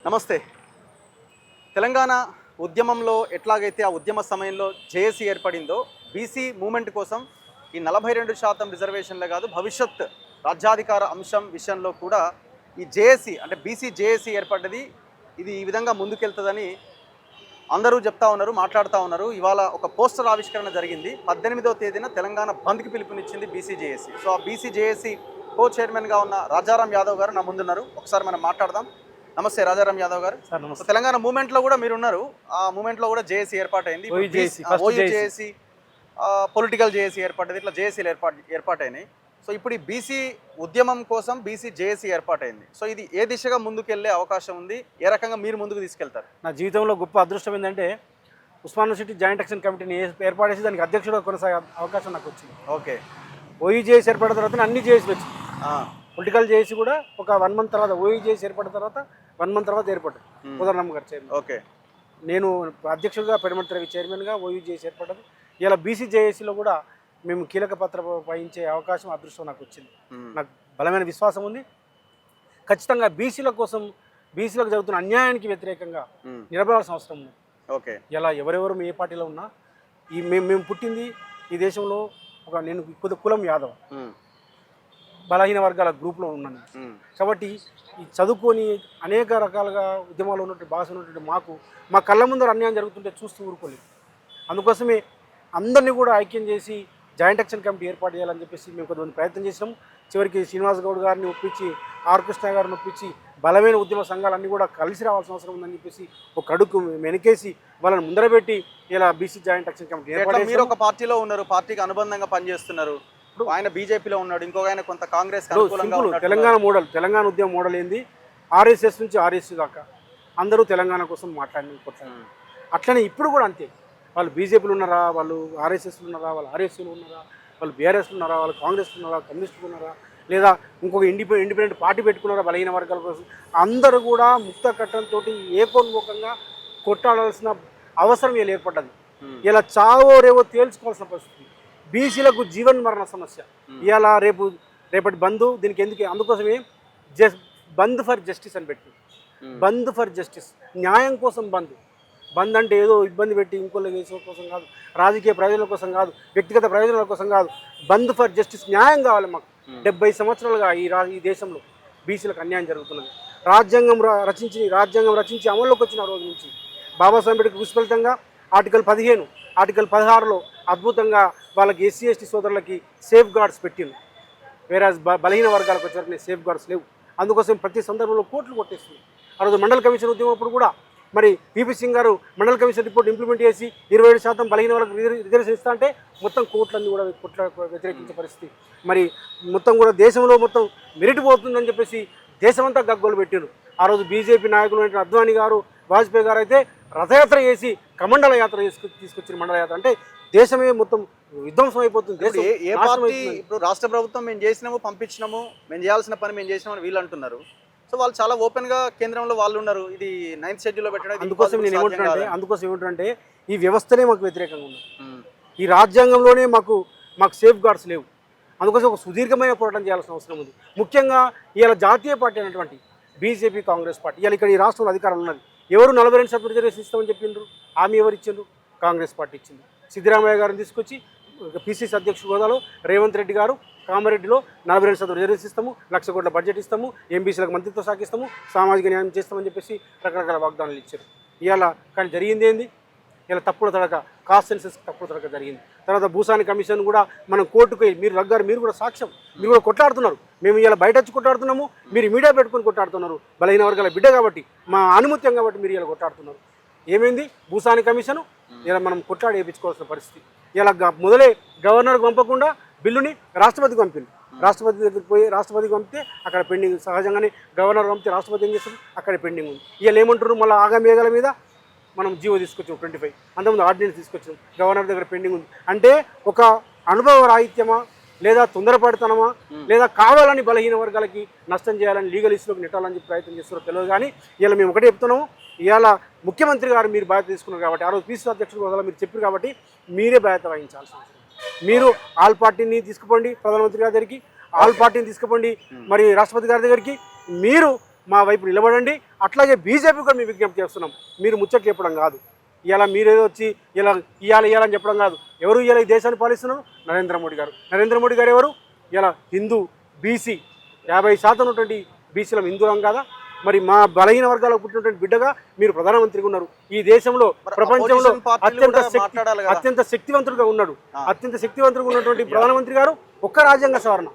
నమస్తే. తెలంగాణ ఉద్యమంలో ఎట్లాగైతే ఆ ఉద్యమ సమయంలో జేఏసీ ఏర్పడిందో బీసీ మూమెంట్ కోసం ఈ 42% రిజర్వేషన్లే కాదు భవిష్యత్ రాజ్యాధికార అంశం విషయంలో కూడా ఈ జేఏసీ అంటే బీసీ జేఏసీ ఏర్పడ్డది. ఇది ఈ విధంగా ముందుకెళ్తుందని అందరూ చెప్తా ఉన్నారు, మాట్లాడుతూ ఉన్నారు. ఇవాళ ఒక పోస్టర్ ఆవిష్కరణ జరిగింది. 18వ తేదీన తెలంగాణ బంద్కి పిలుపునిచ్చింది బీసీ జేఏసీ. సో ఆ బీసీ జేఏసీ కో చైర్మన్గా ఉన్న రాజారాం యాదవ్ గారు నా ముందున్నారు. ఒకసారి మనం మాట్లాడదాం. నమస్తే రాజారాం యాదవ్ గారు. తెలంగాణ మూమెంట్లో కూడా మీరు ఉన్నారు. ఆ మూమెంట్లో కూడా జేఏసీ ఏర్పాటైంది. జేఏసీ పొలిటికల్ జేఏసీ ఏర్పడ్డది, ఇట్లా జేఏసీలు ఏర్పాటైనాయి. సో ఇప్పుడు ఈ బీసీ ఉద్యమం కోసం బీసీ జేఏసీ ఏర్పాటైంది. సో ఇది ఏ దిశగా ముందుకెళ్లే అవకాశం ఉంది, ఏ రకంగా మీరు ముందుకు తీసుకెళ్తారు? నా జీవితంలో గొప్ప అదృష్టం ఏంటంటే ఉస్మాన్ యూనివర్సిటీ జాయింట్ యాక్షన్ కమిటీని ఏర్పాటు చేసి దానికి అధ్యక్షుడిగా కొనసాగే అవకాశం నాకు వచ్చింది. ఓకే. ఓయూ జేఏసీ ఏర్పడిన తర్వాత అన్ని జేఏసీలు వచ్చింది. పొలిటికల్ జేఏసీ కూడా ఒక 1 month తర్వాత, ఓయూ జేఏసీ ఏర్పడిన తర్వాత 1 month తర్వాత ఏర్పడ్డది. ఉదయనమ్మ గారు చైర్మన్. ఓకే. నేను అధ్యక్షుడిగా పెడమర్తి రవి చైర్మన్గా ఓయూ జేఏసీ ఏర్పడ్డది. ఇలా బీసీ జేఏసీలో కూడా మేము కీలక పాత్ర వహించే అవకాశం, అదృష్టం నాకు వచ్చింది. నాకు బలమైన విశ్వాసం ఉంది. ఖచ్చితంగా బీసీల కోసం, బీసీలకు జరుగుతున్న అన్యాయానికి వ్యతిరేకంగా నిలబడాల్సిన అవసరం ఉంది. ఓకే. ఇలా ఎవరెవరు ఏ పార్టీలో ఉన్నా మేము పుట్టింది ఈ దేశంలో నేను కులం యాదవ్, బలహీన వర్గాల గ్రూప్లో ఉన్నాను. కాబట్టి ఈ చదువుకొని అనేక రకాలుగా ఉద్యమాలు ఉన్నటువంటి భాష ఉన్నటువంటి మా కళ్ళ ముందర అన్యాయం జరుగుతుంటే చూస్తూ ఊరుకోలేదు. అందుకోసమే అందరినీ కూడా ఐక్యం చేసి జాయింట్ యాక్షన్ కమిటీ ఏర్పాటు చేయాలని చెప్పేసి మేము కొంతమంది ప్రయత్నం చేసినాం. చివరికి శ్రీనివాస్ గౌడ్ గారిని ఒప్పించి, ఆర్ కృష్ణ గారిని ఒప్పించి బలమైన ఉద్యమ సంఘాలన్నీ కూడా కలిసి రావాల్సిన అవసరం ఉందని చెప్పేసి ఒక అడుగు వెనకేసి వాళ్ళని ముందరబెట్టి ఇలా బీసీ జాయింట్ యాక్షన్ కమిటీ ఏర్పాటు. మీరు ఒక పార్టీలో ఉన్నారు, పార్టీకి అనుబంధంగా పనిచేస్తున్నారు. ఆయన బీజేపీలో ఉన్నాడు, ఇంకొక ఆయన కొంత కాంగ్రెస్. తెలంగాణ ఉద్యమ మోడల్ ఏంది, ఆర్ఎస్ఎస్ నుంచి ఆర్ఎస్ దాకా అందరూ తెలంగాణ కోసం కొట్లాడారు. అట్లనే ఇప్పుడు కూడా అంతే. వాళ్ళు బీజేపీలు ఉన్నారా, వాళ్ళు ఆర్ఎస్ఎస్లు ఉన్నారా, వాళ్ళు ఆర్ఎస్సీలు ఉన్నారా, వాళ్ళు బీఆర్ఎస్లు ఉన్నారా, వాళ్ళు కాంగ్రెస్లు ఉన్నారా, కమ్యూనిస్టులు ఉన్నారా, లేదా ఇంకొక ఇండిపెండెంట్ పార్టీ పెట్టుకున్నారా బలహీన వర్గాల కోసం, అందరూ కూడా ముక్త కట్టంతో ఏకోన్ముఖంగా కొట్టాడాల్సిన అవసరం ఇలా ఏర్పడ్డది. ఇలా చావో రేవో తేల్చుకోవాల్సిన పరిస్థితి. బీసీలకు జీవన్ మరణ సమస్య. ఇవాళ రేపటి బంధు దీనికి ఎందుకు, అందుకోసమే బంద్ ఫర్ జస్టిస్ అని పెట్టి, బంద్ ఫర్ జస్టిస్, న్యాయం కోసం బంద్ అంటే ఏదో ఇబ్బంది పెట్టి ఇంకోళ్ళ కేసుల కోసం కాదు, రాజకీయ ప్రయోజనాల కోసం కాదు, వ్యక్తిగత ప్రయోజనాల కోసం కాదు. బంద్ ఫర్ జస్టిస్, న్యాయం కావాలి మాకు. 70 సంవత్సరాలుగా ఈ దేశంలో బీసీలకు అన్యాయం జరుగుతున్నది. రాజ్యాంగం రచించి అమల్లోకి వచ్చిన రోజు నుంచి బాబాసాహెబ్ అంబేద్కర్ విస్ఫలితంగా ఆర్టికల్ 15, ఆర్టికల్ 16లో అద్భుతంగా వాళ్ళకి ఎస్సీ ఎస్టీ సోదరులకి సేఫ్ గార్డ్స్ పెట్టింది. వేరే బలహీన వర్గాలకు వచ్చేసరికి సేఫ్ గార్డ్స్ లేవు. అందుకోసం ప్రతి సందర్భంలో కోట్లు కొట్టేస్తుంది. ఆ రోజు మండల కమిషన్ ఉద్యమం అప్పుడు కూడా మరి పీపీ సింగ్ గారు మండల కమిషన్ రిపోర్ట్ ఇంప్లిమెంట్ చేసి 27% బలహీన వాళ్ళకి రిజర్వేషన్ ఇస్తా అంటే మొత్తం కోట్లన్నీ కూడా వ్యతిరేకించే పరిస్థితి. మరి మొత్తం కూడా దేశంలో మొత్తం మెరిట్ పోతుందని చెప్పేసి దేశమంతా గగ్గోలు పెట్టారు. ఆ రోజు బీజేపీ నాయకులు అద్వానీ గారు, వాజ్పేయి గారు అయితే రథయాత్ర చేసి కమండల యాత్ర తీసుకొచ్చిన మండల యాత్ర. అంటే దేశమే మొత్తం విధ్వంసం అయిపోతుంది. ఏ పార్టీ ఇప్పుడు రాష్ట్ర ప్రభుత్వం మేము చేసినాము, పంపించినాము, మేము చేయాల్సిన పని మేము చేసినామని వీళ్ళు అంటున్నారు. సో వాళ్ళు చాలా ఓపెన్గా కేంద్రంలో వాళ్ళు ఉన్నారు. ఇది 9th షెడ్యూల్లో పెట్టడం. అందుకోసం ఏమంటారంటే ఈ వ్యవస్థనే మాకు వ్యతిరేకంగా ఉంది. ఈ రాజ్యాంగంలోనే మాకు సేఫ్ గార్డ్స్ లేవు. అందుకోసం ఒక సుదీర్ఘమైన పోరాటం చేయాల్సిన అవసరం ఉంది. ముఖ్యంగా ఇవాళ జాతీయ పార్టీ అయినటువంటి బీజేపీ, కాంగ్రెస్ పార్టీ ఇవాళ ఇక్కడ ఈ రాష్ట్రంలో అధికారంలో ఉన్నది. ఎవరు 42% రిజర్వేషన్ ఇస్తామని చెప్పిండ్రు? హామీ ఎవరు ఇచ్చిండ్రు? కాంగ్రెస్ పార్టీ ఇచ్చింది. సిద్ధరామయ్య గారిని తీసుకొచ్చి పిసిసి అధ్యక్షుడు హోదాలో రేవంత్ రెడ్డి గారు కామారెడ్డిలో 42% రిజర్వేషన్ ఇస్తాము, 1,00,000 కోట్ల బడ్జెట్ ఇస్తాము, ఎంబీసీలకు మంత్రిత్వ శాఖ ఇస్తాము, సామాజిక న్యాయం చేస్తామని చెప్పేసి రకరకాల వాగ్దానాలు ఇచ్చారు. ఇవాళ కానీ జరిగింది ఏంది? ఇలా తప్పుడు తడక, కాస్ట్ సెన్సెస్ తప్పుడు తడక జరిగింది. తర్వాత భూసాని కమిషన్ కూడా మనం కోర్టుకు మీరు కూడా సాక్ష్యం, మీరు కూడా కొట్లాడుతున్నారు. మేము ఇలా బయట వచ్చి కొట్లాడుతున్నాము, మీరు మీడియా పెట్టుకొని కొట్లాడుతున్నారు. బలహీన వర్గాల బిడ్డ కాబట్టి, మా ఆనుమత్యం కాబట్టి మీరు ఇలా కొట్లాడుతున్నారు. ఏమైంది? భూసాని కమిషను ఇలా మనం కొట్లాడి వేయించుకోవాల్సిన పరిస్థితి. ఇలా మొదలే గవర్నర్కి పంపకుండా బిల్లుని రాష్ట్రపతికి పంపింది. రాష్ట్రపతి దగ్గరికి పోయి రాష్ట్రపతికి పంపితే అక్కడ పెండింగ్. సహజంగానే గవర్నర్ పంపితే రాష్ట్రపతి ఏం చేస్తారు? అక్కడ పెండింగ్ ఉంది. ఇవాళ ఏమంటారు? మళ్ళీ ఆగమేఘాల మీద మనం జీవో తీసుకొచ్చాం 25, అంతకుముందు ఆర్డినెన్స్ తీసుకొచ్చాం, గవర్నర్ దగ్గర పెండింగ్ ఉంది. అంటే ఒక అనుభవ రాహిత్యమా, లేదా తొందరపడతనమా, లేదా కావాలని బలహీన వర్గాలకి నష్టం చేయాలని లీగల్ ఇష్యూలోకి నెట్టాలని చెప్పి ప్రయత్నం చేస్తారో తెలియదు. కానీ ఇలా మేము ఒకటే చెప్తున్నాము, ఇవాళ ముఖ్యమంత్రి గారు మీరు బాధ్యత తీసుకున్నారు కాబట్టి, ఆ రోజు పీసీ అధ్యక్షుడు హోదాలో మీరు చెప్పారు కాబట్టి మీరే బాధ్యత వహించాల్సిన అవసరం. మీరు ఆల్ పార్టీని తీసుకుపోండి ప్రధానమంత్రి గారి దగ్గరికి, ఆల్ పార్టీని తీసుకుపోండి మరి రాష్ట్రపతి గారి దగ్గరికి. మీరు మా వైపు నిలబడండి. అట్లాగే బీజేపీ కూడా మేము విజ్ఞప్తి చేస్తున్నాం. మీరు ముచ్చట్లు చెప్పడం కాదు, ఇలా మీరేదో వచ్చి ఇలా ఇవ్వాలని చెప్పడం కాదు. ఎవరు ఇలా ఈ దేశాన్ని పాలిస్తున్నారు? నరేంద్ర మోడీ గారు. నరేంద్ర మోడీ గారు ఎవరు? ఇలా హిందూ బీసీ 50% ఉన్నటువంటి బీసీలం హిందువులం కాదా? మరి మా బలహీన వర్గాలకు పుట్టినటువంటి బిడ్డగా మీరు ప్రధానమంత్రిగా ఉన్నారు. ఈ దేశంలో ప్రపంచంలో అత్యంత శక్తివంతుడుగా ఉన్నాడు. అత్యంత శక్తివంతుడుగా ఉన్నటువంటి ప్రధానమంత్రి గారు ఒక్క రాజ్యాంగ సవరణ,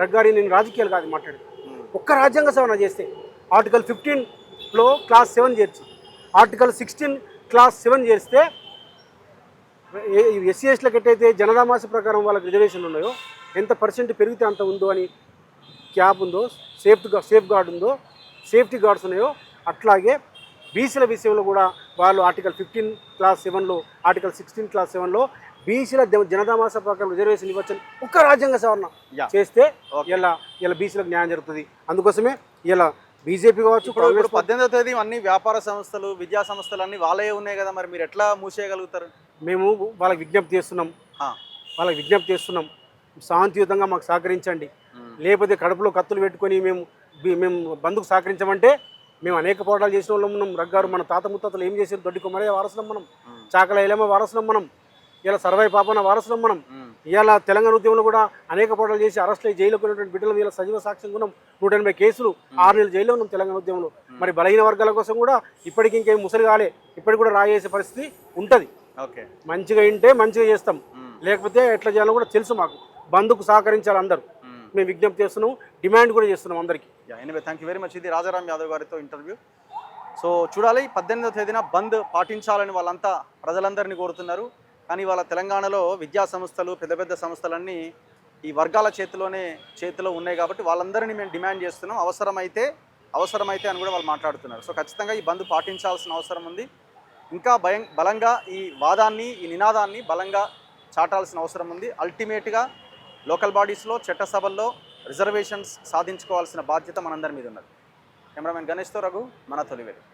రగ్గారి నేను రాజకీయాలు కాదు మాట్లాడి, ఒక్క రాజ్యాంగ సవరణ చేస్తే ఆర్టికల్ 15లో క్లాస్ 7 చేర్చి ఆర్టికల్ 16 క్లాస్ 7 చేస్తే ఎస్సీ ఎస్టీలకు ఎట్టయితే జనదామాస ప్రకారం వాళ్ళకి రిజర్వేషన్లు ఉన్నాయో ఎంత పర్సెంట్ పెరిగితే అంత ఉందో అని క్యాప్ ఉందో, సేఫ్ గార్డ్ ఉందో, సేఫ్టీ గార్డ్స్ ఉన్నాయో అట్లాగే బీసీల విషయంలో కూడా వాళ్ళు ఆర్టికల్ 15 క్లాస్ 7లో ఆర్టికల్ 16 క్లాస్ 7లో బీసీల జనదామాస ప్రకారం రిజర్వేషన్ ఇవ్వచ్చని ఒక్క రాజ్యాంగ సవరణ చేస్తే ఇలా బీసీలకు న్యాయం జరుగుతుంది. అందుకోసమే ఇలా బీజేపీ కావచ్చు, 18వ తేదీ అన్ని వ్యాపార సంస్థలు, విద్యా సంస్థలు అన్ని వాళ్ళే ఉన్నాయి కదా, మరి మీరు ఎట్లా మూసేయగలుగుతారు? మేము వాళ్ళకి విజ్ఞప్తి చేస్తున్నాం, శాంతియుతంగా మాకు సహకరించండి. లేకపోతే కడుపులో కత్తులు పెట్టుకొని మేము బంధుకు సహకరించమంటే మేము అనేక పోరాటాలు చేసిన వాళ్ళం మనం. రగ్గారు మన తాత ముత్తాతలు ఏం చేశారు? దొడ్డి కొమ్మరే వారసులం మనం, చాకల ఇలమ వారసులం మనం, ఇలా సర్వై పాపన వారసులం మనం. ఇవాళ తెలంగాణ ఉద్యమంలో కూడా అనేక పోరాటాలు చేసి అరెస్టులు జైలుకు వెళ్ళినటువంటి బిడ్డలు ఇలా సజీవ సాక్ష్యంగా ఉన్నాం. 180 కేసులు, 6 నెలలు జైల్లో ఉన్నాం తెలంగాణ ఉద్యమంలో. మరి బలహీన వర్గాల కోసం కూడా ఇప్పటికి ఇంకేం ముసలి కాలే, ఇప్పటికి కూడా రాయేసే పరిస్థితి ఉంటుంది. మంచిగా వింటే మంచిగా చేస్తాం, లేకపోతే ఎట్లా చేయాలో కూడా తెలుసు మాకు. బంధుకు సహకరించాలి అందరూ. మేము విజ్ఞప్తి చేస్తున్నాం, డిమాండ్ కూడా చేస్తున్నాం అందరికీ. Anyway thank you very much. ఇది రాజారాం యాదవ్ గారితో ఇంటర్వ్యూ. సో చూడాలి, 18వ తేదీన బంద్ పాటించాలని వాళ్ళంతా ప్రజలందరినీ కోరుతున్నారు. కానీ వాళ్ళ తెలంగాణలో విద్యా సంస్థలు, పెద్ద పెద్ద సంస్థలన్నీ ఈ వర్గాల చేతిలో ఉన్నాయి కాబట్టి వాళ్ళందరినీ మేము డిమాండ్ చేస్తున్నాం, అవసరమైతే అని కూడా వాళ్ళు మాట్లాడుతున్నారు. సో ఖచ్చితంగా ఈ బంద్ పాటించాల్సిన అవసరం ఉంది. ఇంకా బలంగా ఈ వాదాన్ని, ఈ నినాదాన్ని బలంగా చాటాల్సిన అవసరం ఉంది. అల్టిమేట్గా లోకల్ బాడీస్లో, చట్టసభల్లో రిజర్వేషన్స్ సాధించుకోవాల్సిన బాధ్యత మనందరి మీద ఉన్నది. కెమెరామెన్ గణేష్తో రఘు, మన తొలివేలు.